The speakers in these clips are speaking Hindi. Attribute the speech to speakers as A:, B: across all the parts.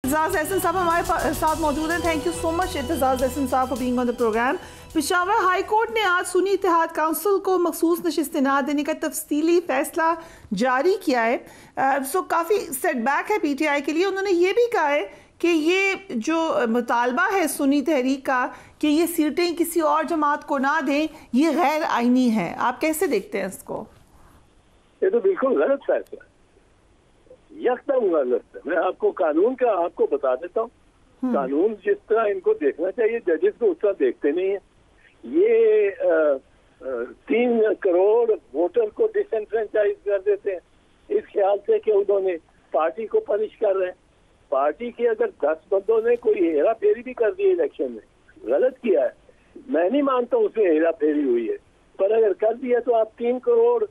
A: एतजाज़ एहसन साहब हमारे साथ मौजूद हैं। Thank you so much Aitzaz Ahsan साहब for being on the program. Peshawar high court ने आज सुन्नी इत्तेहाद काउंसिल को मखसूस नशिस्त न देने का तफसीली फैसला जारी किया है। सो काफ़ी सेटबैक है PTI के लिए। उन्होंने ये भी कहा है कि ये जो मुतालबा है सुन्नी तहरीक का कि ये सीटें किसी और जमात को ना दें, ये गैर आइनी है। आप कैसे देखते हैं इसको?
B: ये तो बिल्कुल गलत फैसला है, यकदम गलत है। मैं आपको कानून का आपको बता देता हूँ। कानून जिस तरह इनको देखना चाहिए, जजेस को उस तरह देखते नहीं है। ये 3 करोड़ वोटर को डिसएनफ्रेंचाइज कर देते हैं इस ख्याल से कि उन्होंने पार्टी को पनिश कर रहे हैं। पार्टी के अगर 10 बंदों ने कोई हेरा फेरी भी कर दी इलेक्शन में, गलत किया है, मैं नहीं मानता उसमें हेरा फेरी हुई है, पर अगर कर दिया तो आप 3 करोड़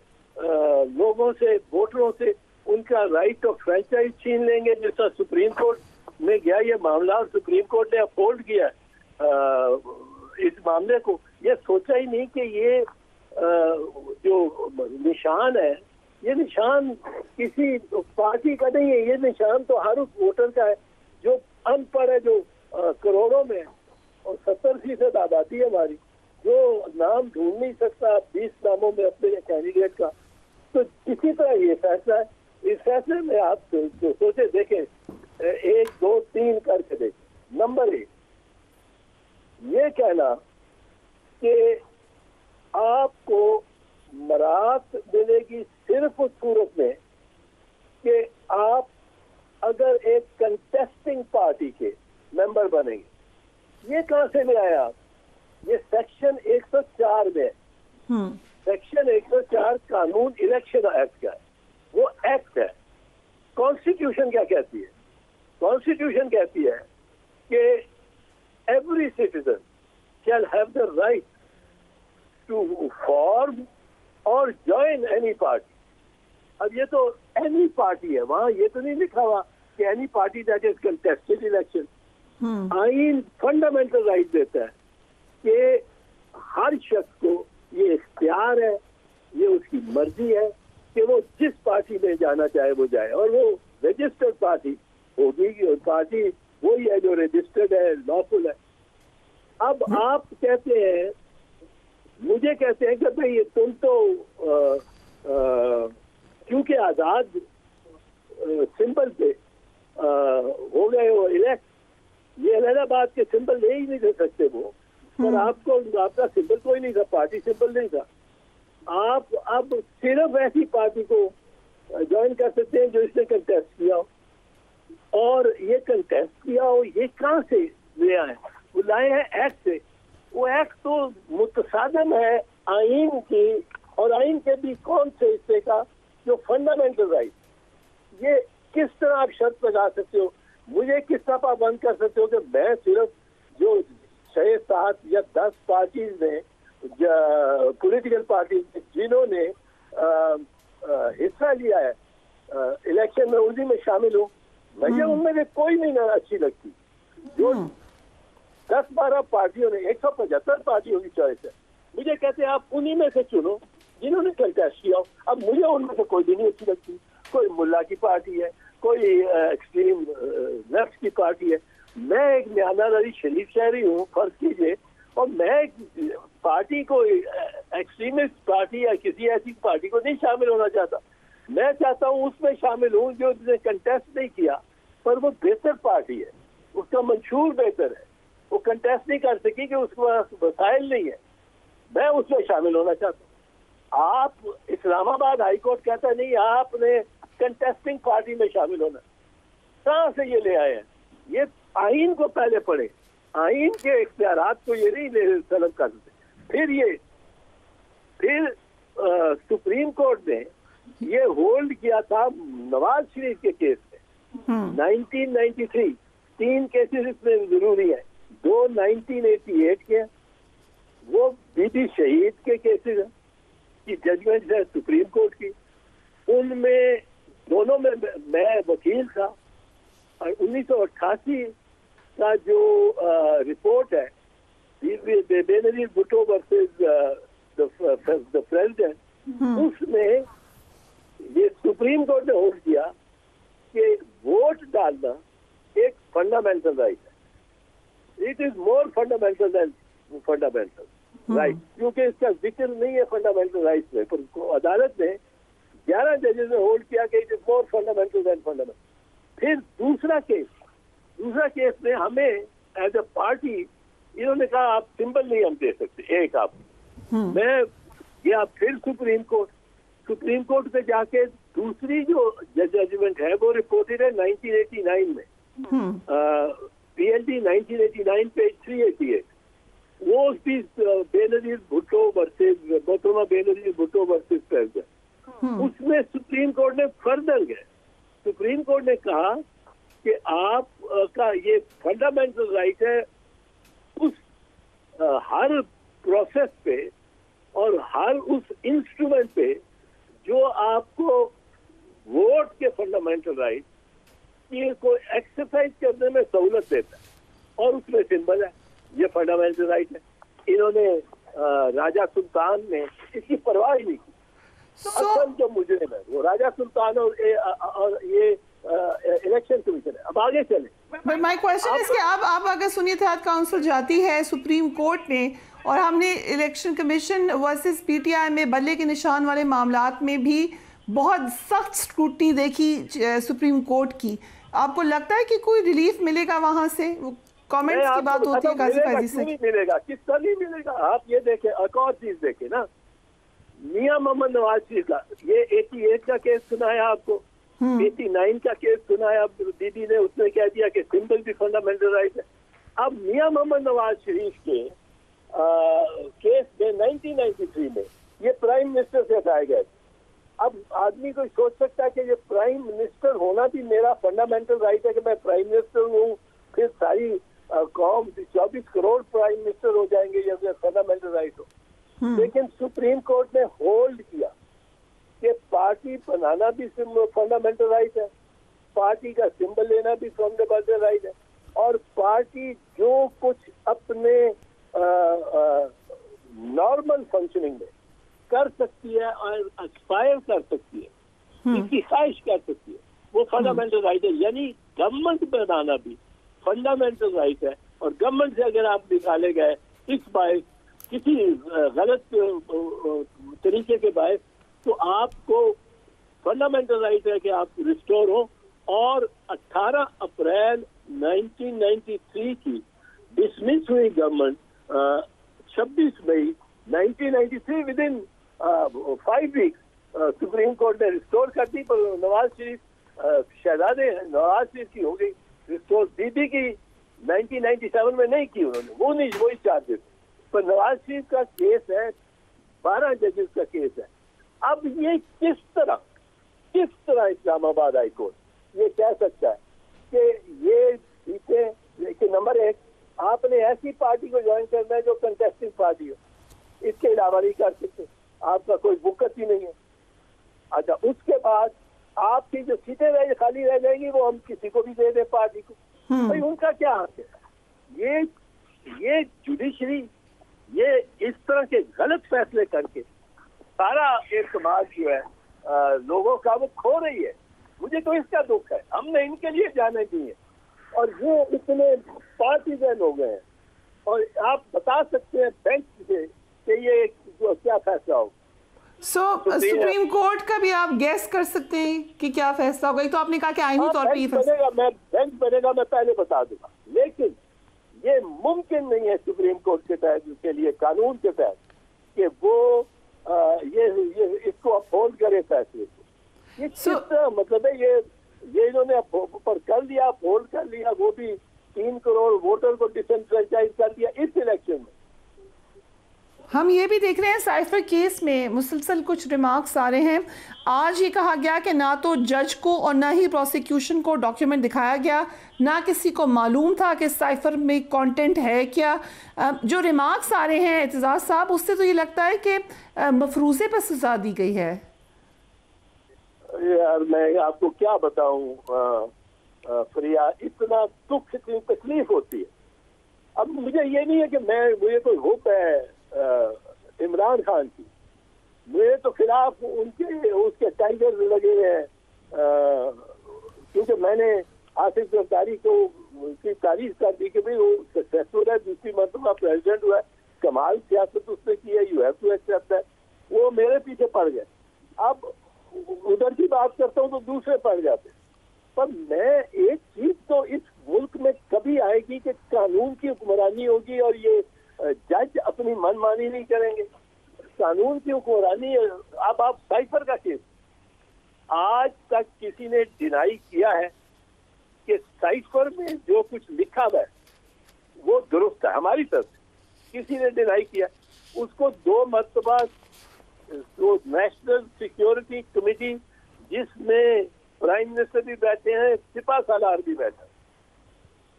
B: लोगों से, वोटरों से उनका राइट ऑफ फ्रेंचाइज छीन लेंगे। जैसा सुप्रीम कोर्ट में गया ये मामला और सुप्रीम कोर्ट ने अपहोल्ड किया इस मामले को। ये सोचा ही नहीं कि ये जो निशान है, ये निशान किसी पार्टी का नहीं है, ये निशान तो हर उस वोटर का है जो अनपढ़ है, जो करोड़ों में है। और 70% आबादी है हमारी, जो नाम ढूंढ नहीं सकता 20 नामों में अपने कैंडिडेट का। तो इसी तरह ये फैसला है। इस फैसले में आप जो सोचे देखें, 1 2 3 करके देखें। नंबर 1, ये कहना कि आपको मरात मिलेगी सिर्फ उस सूरत में कि आप अगर एक कंटेस्टिंग पार्टी के मेंबर बनेंगे। ये कहां से ले आए आप? ये सेक्शन 104 में है। सेक्शन 104 कानून इलेक्शन एक्ट का है, वो एक्ट है। कॉन्स्टिट्यूशन क्या कहती है? कॉन्स्टिट्यूशन कहती है कि every citizen shall have the right to form और ज्वाइन एनी पार्टी। अब ये तो एनी पार्टी है, वहां ये तो नहीं लिखा हुआ कि any party that is contested election. आइन फंडामेंटल राइट देता है कि हर शख्स को ये इख्तियार है, ये उसकी मर्जी है कि वो जिस पार्टी में जाना चाहे वो जाए, और वो रजिस्टर्ड पार्टी होगी, और पार्टी वही है जो रजिस्टर्ड है, लॉफुल है। अब आप कहते हैं, मुझे कहते हैं कि भाई तुम तो क्योंकि आजाद सिंबल पे हो गए हो इलेक्ट, ये अलहाबाद के सिंबल ले ही नहीं दे सकते वो, पर आपको आपका सिंबल कोई नहीं था, पार्टी सिंबल नहीं था। आप अब सिर्फ ऐसी पार्टी को ज्वाइन कर सकते हैं जो इसने कंटेस्ट किया हो, और ये कंटेस्ट किया हो ये कहाँ से ले आए? वो लाए हैं एक्ट से। वो एक्ट तो मुतसादम है आइन की, और आइन के भी कौन से हिस्से का? जो फंडामेंटल राइट। ये किस तरह आप शर्त लगा सकते हो? मुझे किस तरह पाबंद कर सकते हो कि मैं सिर्फ जो 6 7 या 10 पार्टीज ने, पॉलिटिकल पार्टी जिन्होंने हिस्सा लिया है इलेक्शन में, उन्हीं में शामिल हूँ? मुझे उनमें से कोई नहीं ना अच्छी लगती। जो 10-12 पार्टियों ने, 175 पार्टियों की चॉइस है, मुझे कहते हैं आप उन्हीं में से चुनो जिन्होंने कंटेस्ट किया। अब मुझे उनमें से कोई भी नहीं अच्छी लगती। कोई मुल्ला की पार्टी है, कोई एक्सट्रीम लेफ्ट की पार्टी है। मैं एक म्यानर अली शरीफ शहरी हूँ, फर्ज कीजिए, और मैं पार्टी को, एक्सट्रीमिस्ट पार्टी या किसी ऐसी पार्टी को नहीं शामिल होना चाहता। मैं चाहता हूँ उसमें शामिल हूँ जो जिसने कंटेस्ट नहीं किया, पर वो बेहतर पार्टी है, उसका मंशूर बेहतर है, वो कंटेस्ट नहीं कर सकी कि उसके पास वसाइल नहीं है, मैं उसमें शामिल होना चाहता हूँ। आप इस्लामाबाद हाई कोर्ट कहता नहीं आपने कंटेस्टिंग पार्टी में शामिल होना। कहाँ से ये ले आए हैं? ये आइन को पहले पढ़े, आइन के इख्तियारात को ये नहीं ले तलब कर सकते। फिर सुप्रीम कोर्ट ने ये होल्ड किया था नवाज शरीफ के केस में 1993। 3 केसेस इसमें जरूरी है, 2 1988 के, वो बीबी शहीद के केसेस हैं की जजमेंट है सुप्रीम कोर्ट की। उनमें दोनों में मैं वकील था, और 1988 का जो रिपोर्ट है Benazir Bhutto versus the president, उसमें ये सुप्रीम कोर्ट ने होल्ड किया कि वोट डालना एक फंडामेंटल राइट है। It is more fundamental than fundamental right, क्योंकि इसका जिक्र नहीं है फंडामेंटल राइट्स में, पर अदालत ने 11 जजेस ने होल्ड किया कि it is more fundamental than fundamental. फिर दूसरा केस में हमें एज अ पार्टी इन्होंने कहा आप सिंबल नहीं हम दे सकते। एक आप मैं गया फिर सुप्रीम कोर्ट पे जाके दूसरी जो जजमेंट है वो रिपोर्टेड है 1989 में, PLD 1989 पेज 388। वो भी बेनजीर भुट्टो वर्सेस मोहतरमा बेनजीर भुट्टो वर्सेस प्रेसिडेंट। उसमें सुप्रीम कोर्ट ने फर्दर गए, सुप्रीम कोर्ट ने कहा कि आप का ये फंडामेंटल राइट है उस हर प्रोसेस पे और हर उस इंस्ट्रूमेंट पे जो आपको वोट के फंडामेंटल राइट को एक्सरसाइज करने में सहूलत देता है, और उसमें सिंबल है, ये फंडामेंटल राइट है। इन्होंने राजा सुल्तान ने इसकी परवाह ही नहीं की। असल जो मुजरिम है वो राजा सुल्तान और ये इलेक्शन कमीशन है। अब आगे चले।
A: माय क्वेश्चन इज कि आप अगर सुन्नी इत्तेहाद काउंसिल जाती है सुप्रीम कोर्ट में, और हमने इलेक्शन कमीशन वर्सेस पीटीआई में बल्ले के निशान वाले मामलात में भी बहुत सख्त स्क्रूटनी देखी सुप्रीम कोर्ट की, आपको लगता है कि कोई रिलीफ मिलेगा वहां से? कमेंट्स की बात होती है काजी से।
B: नहीं मिलेगा, किसका नहीं मिलेगा। आप ये देखें, एक और चीज देखें ना, मियां मोहम्मद नवाज शरीफ का ये 88 का केस सुना है आपको, 89 का केस सुना है। अब दीदी ने उसने कह दिया कि सिंबल भी फंडामेंटल राइट है। अब मियां मोहम्मद नवाज शरीफ के केस में 1993 में ये प्राइम मिनिस्टर से हटाए गए। अब आदमी कोई सोच सकता है कि ये प्राइम मिनिस्टर होना भी मेरा फंडामेंटल राइट है कि मैं प्राइम मिनिस्टर हूँ, फिर सारी कौम 24 करोड़ प्राइम मिनिस्टर हो जाएंगे, ये फंडामेंटल राइट हो। लेकिन सुप्रीम कोर्ट ने होल्ड किया कि पार्टी बनाना भी फंडामेंटल राइट है, पार्टी का सिंबल लेना भी फंडामेंटल राइट है, और पार्टी जो कुछ अपने नॉर्मल फंक्शनिंग में कर सकती है और एस्पायर कर सकती है, इसकी ख्वाहिश कर सकती है, वो फंडामेंटल राइट है। यानी गवर्नमेंट बनाना भी फंडामेंटल राइट है, और गवर्नमेंट से अगर आप निकाले गए इस बाय किसी गलत तरीके के बायस, तो आपको फंडामेंटल राइट है कि आप रिस्टोर हो। और 18 अप्रैल 1993 की डिसमिस हुई गवर्नमेंट 26 मई 1993 within 5 weeks Supreme Court ने रिस्टोर कर दी। पर नवाज शरीफ शहजादे नवाज शरीफ की हो गई रिस्टोर, दीदी की 1997 में नहीं की उन्होंने, वो नहीं, वही चार्जेस। पर नवाज शरीफ का केस है, 12 जजेस का केस है। अब ये किस तरह इस्लामाबाद हाई कोर्ट ये कह सकता है कि ये सीटें, लेकिन नंबर 1 आपने ऐसी पार्टी को ज्वाइन करना है जो कंटेस्टिंग पार्टी हो, इसके अलावा नहीं कर सकते, आपका कोई बुकत ही नहीं है। अच्छा, उसके बाद आपकी जो सीटें खाली रह जाएंगी वो हम किसी को भी दे दें पार्टी को, भाई उनका क्या हक है। ये जुडिशरी ये इस तरह के गलत फैसले करके सारा एक समाज जो है लोगों का वो खो रही है। मुझे तो इसका दुख है, हमने इनके लिए जाने दिए और ये इतने पार्टीजन हो गए हैं। और आप बता सकते हैं बेंच से कि ये जो क्या फैसला हो।
A: सुप्रीम कोर्ट का भी आप गैस कर सकते हैं कि क्या फैसला होगा। तो आपने कहा कि आईनी तौर पे
B: बेंच बनेगा, मैं पहले बता दूंगा, लेकिन ये मुमकिन नहीं है सुप्रीम कोर्ट के तहत के लिए, कानून के तहत, कि वो ये इसको अपहोल्ड करे फैसले को। ये किस मतलब है, ये इन्होंने पर कर लिया, अपहोल्ड कर लिया, वो भी 3 करोड़ वोटर को डिसएनफ्रेंचाइज कर दिया इस इलेक्शन में।
A: हम ये भी देख रहे हैं साइफर केस में मुसलसल कुछ रिमार्क्स आ रहे हैं। आज ये कहा गया कि ना तो जज को और ना ही प्रोसिक्यूशन को डॉक्यूमेंट दिखाया गया, ना किसी को मालूम था कि साइफर में कंटेंट है क्या। जो रिमार्क्स आ रहे हैं एतजाज साहब, उससे तो ये लगता है कि मफरूज़े पर सजा दी गई है।
B: यार मैं आपको क्या बताऊं प्रिया, इतना दुख, इतनी तकलीफ होती है। अब मुझे ये नहीं है कि मुझे कोई होप है इमरान खान की, मेरे तो खिलाफ उसके टाइगर लगे हैं, क्योंकि मैंने आसिफ जरदारी को तारीफ कर दी कि भाई वो सक्सेसफुल है, दूसरी मरतबा प्रेसिडेंट हुआ है, कमाल सियासत उसने की है, यू हैव टू एक्सेप्ट है। वो मेरे पीछे पड़ गए। अब उधर की बात करता हूँ तो दूसरे पड़ जाते। पर मैं एक चीज तो इस मुल्क में कभी आएगी कि कानून की हुक्मरानी होगी और ये जज अपनी मनमानी नहीं करेंगे। कानून की हुक्मरानी। अब आप साइफर का केस, आज तक किसी ने डिनाई किया है कि साइफर में जो कुछ लिखा हुआ है वो दुरुस्त है? हमारी तरफ से किसी ने डिनाई किया? उसको 2 मरतबा तो नेशनल सिक्योरिटी कमेटी, जिसमें प्राइम मिनिस्टर भी बैठे हैं, सिपा सालार भी बैठा,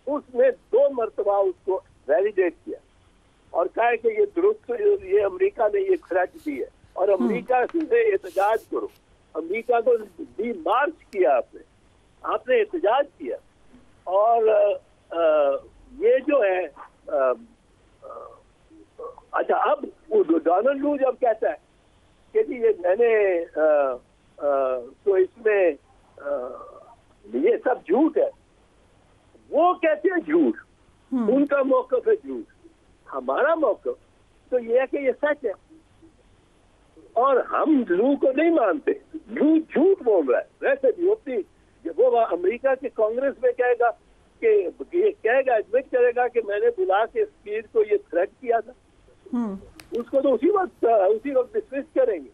B: उसने 2 मरतबा उसको वैलिडेट किया और कहा कि ये दुरुस्त, ये अमेरिका ने ये खर्च दी है और अमेरिका से एहतजाज करो। अमेरिका को डी मार्च किया आपने एहतजाज किया। और ये जो है अच्छा, अब डोनाल्ड लू जब कहता है कि जी ये मैंने तो इसमें ये सब झूठ है, वो कहते हैं झूठ, उनका मौक़िफ़ है झूठ। हमारा मौक़िफ़ तो ये है कि ये सच है और हम लू को नहीं मानते। लू झूठ बोल रहा है। वैसे भी होती वो अमेरिका के कांग्रेस में कहेगा कि ये कहेगा, एडमिट करेगा कि मैंने बुला के स्पीड को ये थ्रेट किया था, उसको तो उसी वक्त डिसमिस करेंगे।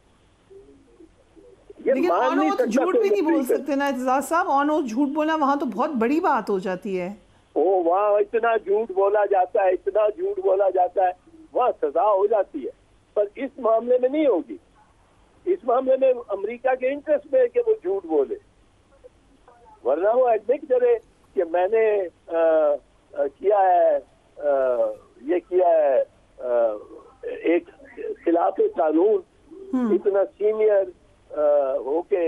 A: लेकिन ऑन ओथ झूठ भी नहीं बोल सकते ना एतजाज साहब। ऑन ओथ झूठ बोलना वहाँ तो बहुत बड़ी बात हो जाती है।
B: वहाँ इतना झूठ बोला जाता है, इतना झूठ बोला जाता है, वहाँ सजा हो जाती है। पर इस मामले में नहीं होगी। इस मामले में अमेरिका के इंटरेस्ट में है कि वो झूठ बोले, वरना वो एडमिट करे कि मैंने किया है, ये किया है, एक खिलाफ कानून इतना सीनियर होके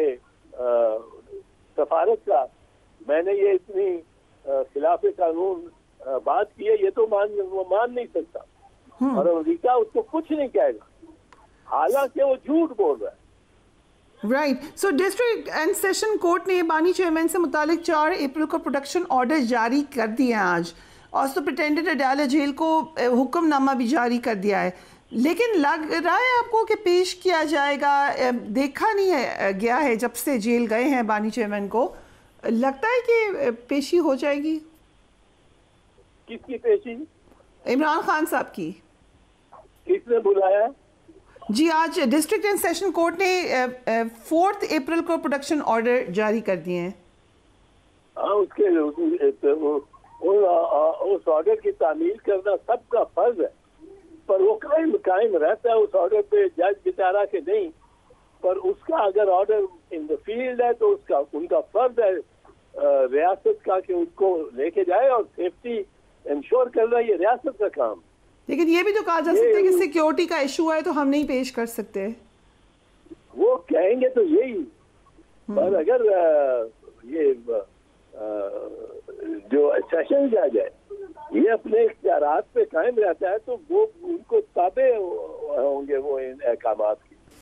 B: सफारत का मैंने ये इतनी खिलाफ कानून बात की है, ये तो मान नहीं सकता। और अमेरिका उसको कुछ नहीं कहेगा, हालांकि वो झूठ बोल रहा है।
A: Right. So district and session court ने बानी चेयरमैन से मुतालिक 4 अप्रैल को प्रोटेक्शन ऑर्डर जारी कर दिए हैं आज, और सुपरिटेंडेंट अडाला जेल को हुक्मनामा भी जारी कर दिया है। लेकिन लग रहा है आपको कि पेश किया जाएगा? देखा नहीं है गया है जब से जेल गए हैं बानी चेयरमैन को, लगता है कि पेशी हो जाएगी?
B: किसकी पेशी?
A: इमरान खान साहब की।
B: किसने बुलाया?
A: जी, आज डिस्ट्रिक्ट एंड सेशन कोर्ट ने 4 अप्रैल को प्रोटेक्शन ऑर्डर जारी कर दिए हैं।
B: हाँ, उस ऑर्डर की तामील करना सबका फर्ज है, पर वो कायम रहता है उस ऑर्डर पे। जज बेचारा के नहीं, पर उसका अगर ऑर्डर इन द फील्ड है तो उनका फर्ज है रियासत का कि उनको लेके जाए और सेफ्टी इंश्योर करना ये रियासत का काम। लेकिन
A: ये भी तो कहा जा सकता है कि सिक्योरिटी का इशू है तो हम नहीं पेश कर सकते।
B: वो कहेंगे तो यही, पर अगर ये जो सेशन जज है ये अपने इख्तियारात पे कायम रहता है तो वो उनको ताबे होंगे वो इन अहकामात के।